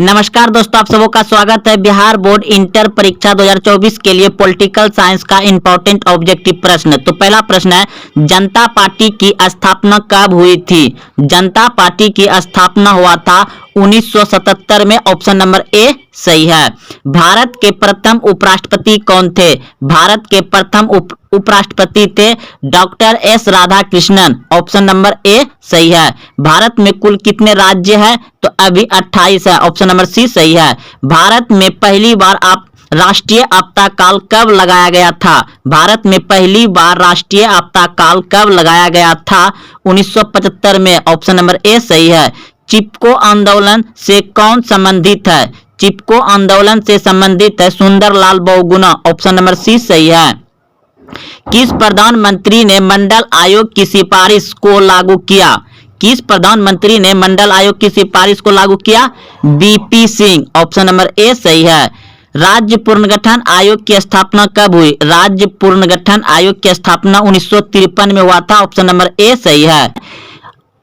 नमस्कार दोस्तों, आप सबों का स्वागत है। बिहार बोर्ड इंटर परीक्षा 2024 के लिए पॉलिटिकल साइंस का इंपॉर्टेंट ऑब्जेक्टिव प्रश्न। तो पहला प्रश्न है, जनता पार्टी की स्थापना कब हुई थी? जनता पार्टी की स्थापना हुआ था 1977 में। ऑप्शन नंबर ए सही है। भारत के प्रथम उपराष्ट्रपति कौन थे? भारत के प्रथम उपराष्ट्रपति थे doctor S Radhakrishnan. Option number A सही है। भारत में कुल कितने राज्य हैं? तो अभी 28 है। ऑप्शन नंबर सी सही है। भारत में पहली बार राष्ट्रीय आपदा काल कब लगाया गया था? भारत में पहली बार राष्ट्रीय आपदा काल कब लगाया गया था? 1975 में। ऑप्शन नंबर ए सही है। चिपको आंदोलन से कौन संबंधित है? चिपको आंदोलन से संबंधित है Sunderlal Bahuguna. Option number C सही है। किस प्रधानमंत्री ने मंडल आयोग की सिफारिश को लागू किया? किस प्रधानमंत्री ने मंडल आयोग की सिफारिश को लागू किया? BP Singh. Option number A सही है। राज्य पुनर्गठन आयोग की स्थापना कब हुई? राज्य पुनर्गठन आयोग की स्थापना 1953 में हुआ था। ऑप्शन नंबर ए सही है।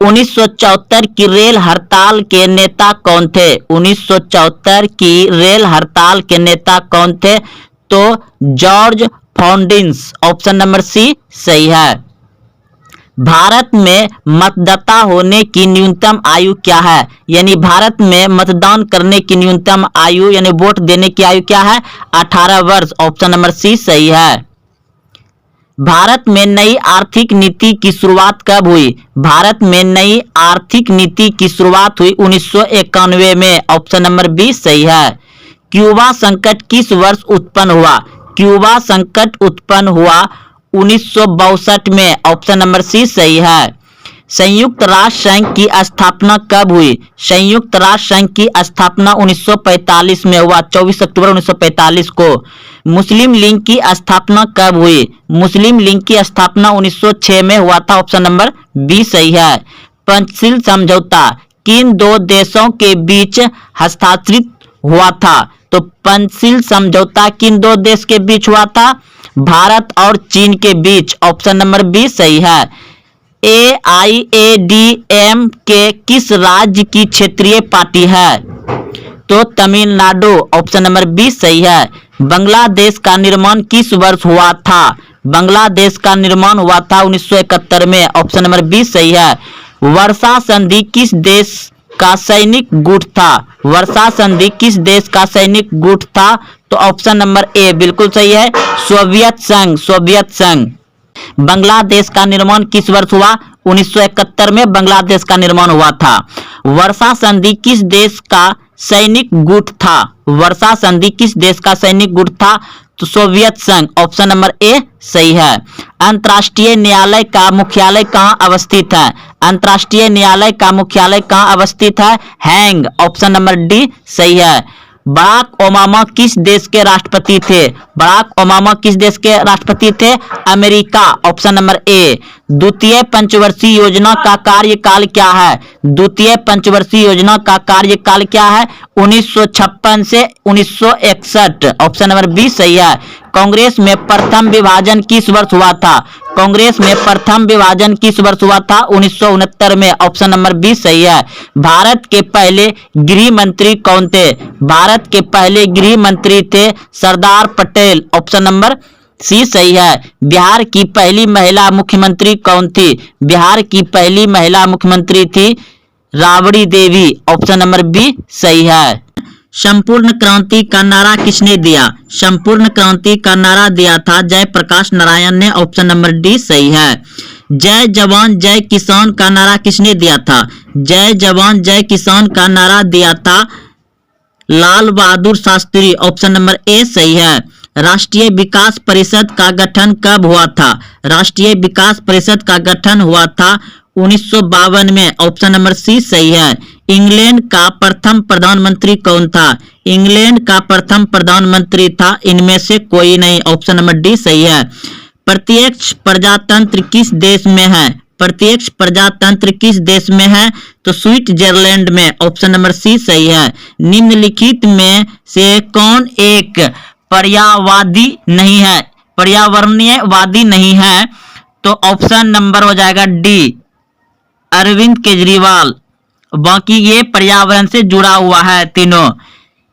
1974 की रेल हड़ताल के नेता कौन थे? 1974 की रेल हड़ताल के नेता कौन थे? तो George Fernandes. Option number C सही है। भारत में मतदाता होने की न्यूनतम आयु क्या है? यानी भारत में मतदान करने की न्यूनतम आयु यानी वोट देने की आयु क्या है? 18 वर्ष। ऑप्शन नंबर सी सही है। भारत में नई आर्थिक नीति की शुरुआत कब हुई? भारत में नई आर्थिक नीति की शुरुआत हुई 1991 में। ऑप्शन नंबर बी सही है। क्यूबा संकट किस वर्ष उत्पन्न हुआ? क्यूबा संकट उत्पन्न हुआ 1962 में। ऑप्शन नंबर सी सही है। संयुक्त राष्ट्र संघ की स्थापना कब हुई? संयुक्त राष्ट्र संघ की स्थापना 1945 में हुआ, 24 अक्टूबर 1945 को। मुस्लिम लीग की स्थापना कब हुई? मुस्लिम लीग की स्थापना 1906 में हुआ था। ऑप्शन नंबर बी सही है। पंचशील समझौता किन दो देशों के बीच हस्ताक्षरित हुआ था? तो पंचशील समझौता किन दो देश के बीच हुआ था? भारत और चीन के बीच। ऑप्शन नंबर बी सही है। AIADM के किस राज्य की क्षेत्रीय पार्टी है? तो तमिलनाडु। ऑप्शन नंबर बी सही है। बांग्लादेश का निर्माण किस वर्ष हुआ था? बांग्लादेश का निर्माण हुआ था 1971 में। ऑप्शन नंबर बी सही है। वर्षा संधि किस देश का सैनिक गुट था? वर्षा संधि किस देश का सैनिक गुट था? तो ऑप्शन नंबर ए बिल्कुल सही है, सोवियत संघ। सोवियत संघ। बांग्लादेश का निर्माण किस वर्ष हुआ? 1971 में बांग्लादेश का निर्माण हुआ था। वर्षा संधि किस देश का सैनिक गुट था? वर्षा संधि किस देश का सैनिक गुट था? तो सोवियत संघ। ऑप्शन नंबर ए सही है। अंतर्राष्ट्रीय न्यायालय का मुख्यालय कहाँ अवस्थित है? अंतर्राष्ट्रीय न्यायालय का मुख्यालय कहाँ अवस्थित है? हैग। ऑप्शन नंबर डी सही है। बराक ओबामा किस देश के राष्ट्रपति थे? बराक ओबामा किस देश के राष्ट्रपति थे? अमेरिका। Option number A. द्वितीय पंचवर्षीय योजना का कार्यकाल क्या है? द्वितीय पंचवर्षीय योजना का कार्यकाल क्या है? 1956 से 1961। ऑप्शन नंबर बी सही है। कांग्रेस में प्रथम विभाजन किस वर्ष हुआ था? कांग्रेस में प्रथम विभाजन किस वर्ष हुआ था? 1969 में। ऑप्शन नंबर बी सही है। भारत के पहले गृह मंत्री कौन थे? भारत के पहले गृह मंत्री थे Sardar Patel. Option number C सही है। बिहार की पहली महिला मुख्यमंत्री कौन थी? बिहार की पहली महिला मुख्यमंत्री थी Rabri Devi. Option number B सही है। संपूर्ण क्रांति का नारा किसने दिया? संपूर्ण क्रांति का नारा दिया था जयप्रकाश नारायण ने। ऑप्शन नंबर डी सही है। जय जवान जय किसान का नारा किसने दिया था? जय जवान जय किसान का नारा दिया था Lal Bahadur Shastri. Option number A सही है। राष्ट्रीय विकास परिषद का गठन कब हुआ था? राष्ट्रीय विकास परिषद का गठन हुआ था 1952 में। ऑप्शन नंबर सी सही है। इंग्लैंड का प्रथम प्रधानमंत्री कौन था? इंग्लैंड का प्रथम प्रधानमंत्री था इनमें से कोई नहीं। ऑप्शन नंबर डी सही है। प्रत्यक्ष प्रजातंत्र किस देश में है? प्रत्यक्ष प्रजातंत्र किस देश में है? तो स्विट्जरलैंड में। ऑप्शन नंबर सी सही है। निम्नलिखित में से कौन एक पर्यावरणवादी नहीं है? पर्यावरणवादी नहीं है? तो ऑप्शन नंबर हो जाएगा डी अरविंद केजरीवाल। बाकी ये पर्यावरण से जुड़ा हुआ है तीनों।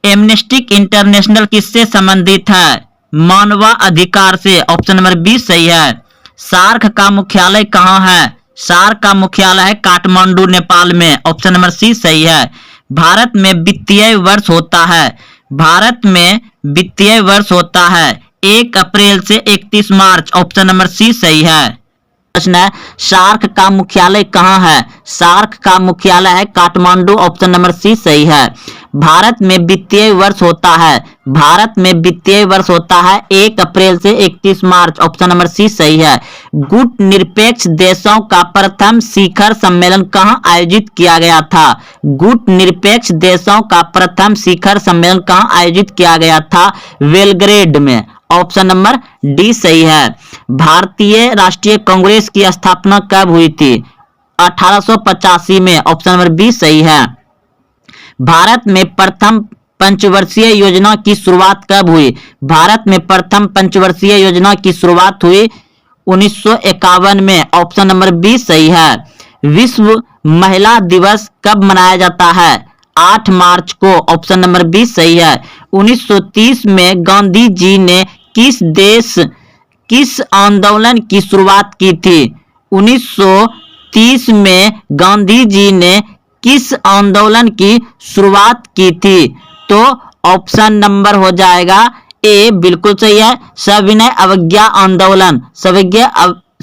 एमनेस्टी इंटरनेशनल किससे संबंधित है? मानवाधिकार से। ऑप्शन नंबर बी सही है। सार्क का मुख्यालय कहाँ है? सार्क का मुख्यालय है काठमांडू, नेपाल में। ऑप्शन नंबर सी सही है। भारत में वित्तीय वर्ष होता है। भारत में वित्तीय वर्ष होता है 1 अप्रैल से 31 मार्च। ऑप्शन नंबर सी सही है। प्रश्न है, सार्क का मुख्यालय कहाँ है? सार्क का मुख्यालय है काठमांडू। ऑप्शन नंबर सी सही है। भारत में वित्तीय वर्ष होता है। भारत में वित्तीय वर्ष होता है 1 अप्रैल से 31 मार्च। ऑप्शन नंबर सी सही है। गुट निरपेक्ष देशों का प्रथम शिखर सम्मेलन कहाँ आयोजित किया गया था? गुट निरपेक्ष देशों का प्रथम शिखर सम्मेलन कहाँ आयोजित किया गया था? बेलग्रेड में। ऑप्शन नंबर डी सही है। भारतीय राष्ट्रीय कांग्रेस की स्थापना कब हुई थी? 1885 में। ऑप्शन नंबर बी सही है। भारत में प्रथम पंचवर्षीय योजना की शुरुआत कब हुई? भारत में प्रथम पंचवर्षीय योजना की शुरुआत हुई 1951 में। ऑप्शन नंबर बी सही है। विश्व महिला दिवस कब मनाया जाता है? 8 मार्च को। ऑप्शन नंबर बी सही है। 1930 में गांधी जी ने किस आंदोलन की शुरुआत की थी? 1930 में गांधी जी ने किस आंदोलन की शुरुआत की थी? तो ऑप्शन नंबर हो जाएगा ए, बिल्कुल सही है। सविनय अवज्ञा आंदोलन।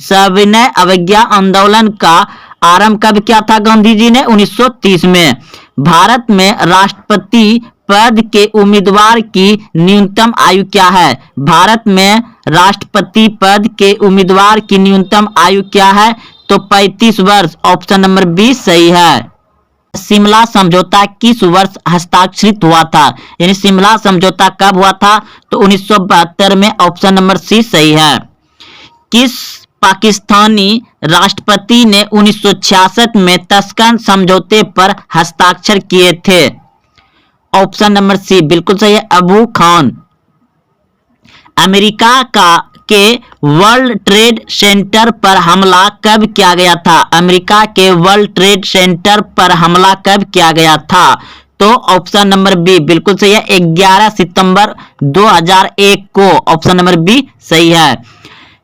सविनय अवज्ञा आंदोलन का आरंभ कब किया था गांधी जी ने? 1930 में। भारत में राष्ट्रपति पद के उम्मीदवार की न्यूनतम आयु क्या है? भारत में राष्ट्रपति पद के उम्मीदवार की न्यूनतम आयु क्या है? तो 35 वर्ष। ऑप्शन नंबर बी सही है। शिमला समझौता किस वर्ष हस्ताक्षरित हुआ था? यानी शिमला समझौता कब हुआ था? तो 1972 में। ऑप्शन नंबर सी सही है। किस पाकिस्तानी राष्ट्रपति ने 1966 में तस्कन समझौते पर हस्ताक्षर किए थे? ऑप्शन नंबर सी बिल्कुल सही है, अबू खान। अमेरिका के वर्ल्ड ट्रेड सेंटर पर हमला कब किया गया था? अमेरिका के वर्ल्ड ट्रेड सेंटर पर हमला कब किया गया था? तो ऑप्शन नंबर बी बिल्कुल सही है, 11 सितंबर 2001 को। ऑप्शन नंबर बी सही है।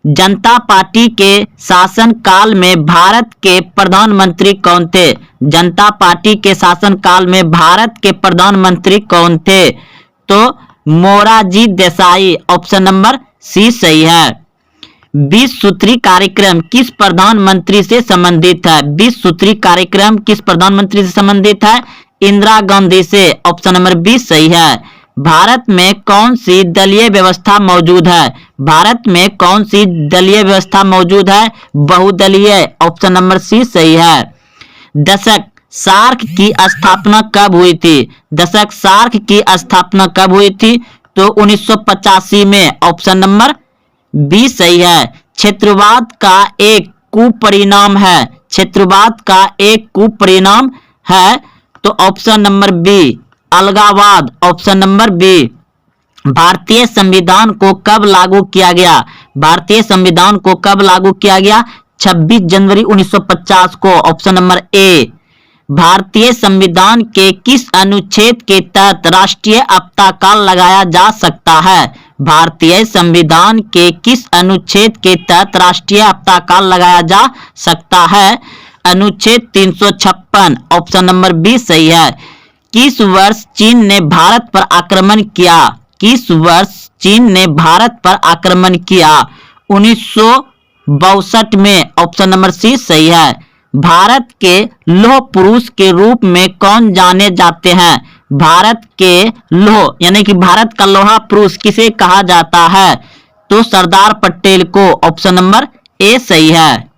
जनता पार्टी के शासनकाल में भारत के प्रधानमंत्री कौन थे? जनता पार्टी के शासनकाल में भारत के प्रधानमंत्री कौन थे? तो Morarji Desai. Option number C सही है। 20 सूत्री कार्यक्रम किस प्रधानमंत्री से संबंधित है? 20 सूत्री कार्यक्रम किस प्रधानमंत्री से संबंधित है? इंदिरा गांधी से। ऑप्शन नंबर बी सही है। भारत में कौन सी दलीय व्यवस्था मौजूद है? भारत में कौन सी दलीय व्यवस्था मौजूद है? बहुदलीय। ऑप्शन नंबर सी सही है। दशक सार्क की स्थापना कब हुई थी? दशक सार्क की स्थापना कब हुई थी? तो 1985 में। ऑप्शन नंबर बी सही है। क्षेत्रवाद का एक कुपरिणाम है। क्षेत्रवाद का एक कुपरिणाम है। तो ऑप्शन नंबर बी अलगाववाद। Option number B. भारतीय संविधान को कब लागू किया गया? भारतीय संविधान को कब लागू किया गया? 26 जनवरी 1950 को। Option number A. भारतीय संविधान के किस अनुच्छेद के तहत राष्ट्रीय आपातकाल लगाया जा सकता है? भारतीय संविधान के किस अनुच्छेद के तहत राष्ट्रीय आपातकाल लगाया जा सकता है? अनुच्छेद 356। ऑप्शन नंबर बी सही है। किस वर्ष चीन ने भारत पर आक्रमण किया? किस वर्ष चीन ने भारत पर आक्रमण किया? 1962 में। ऑप्शन नंबर सी सही है। भारत के लौह पुरुष के रूप में कौन जाने जाते हैं? भारत के लौह यानी कि भारत का लोहा पुरुष किसे कहा जाता है? तो सरदार पटेल को। ऑप्शन नंबर ए सही है।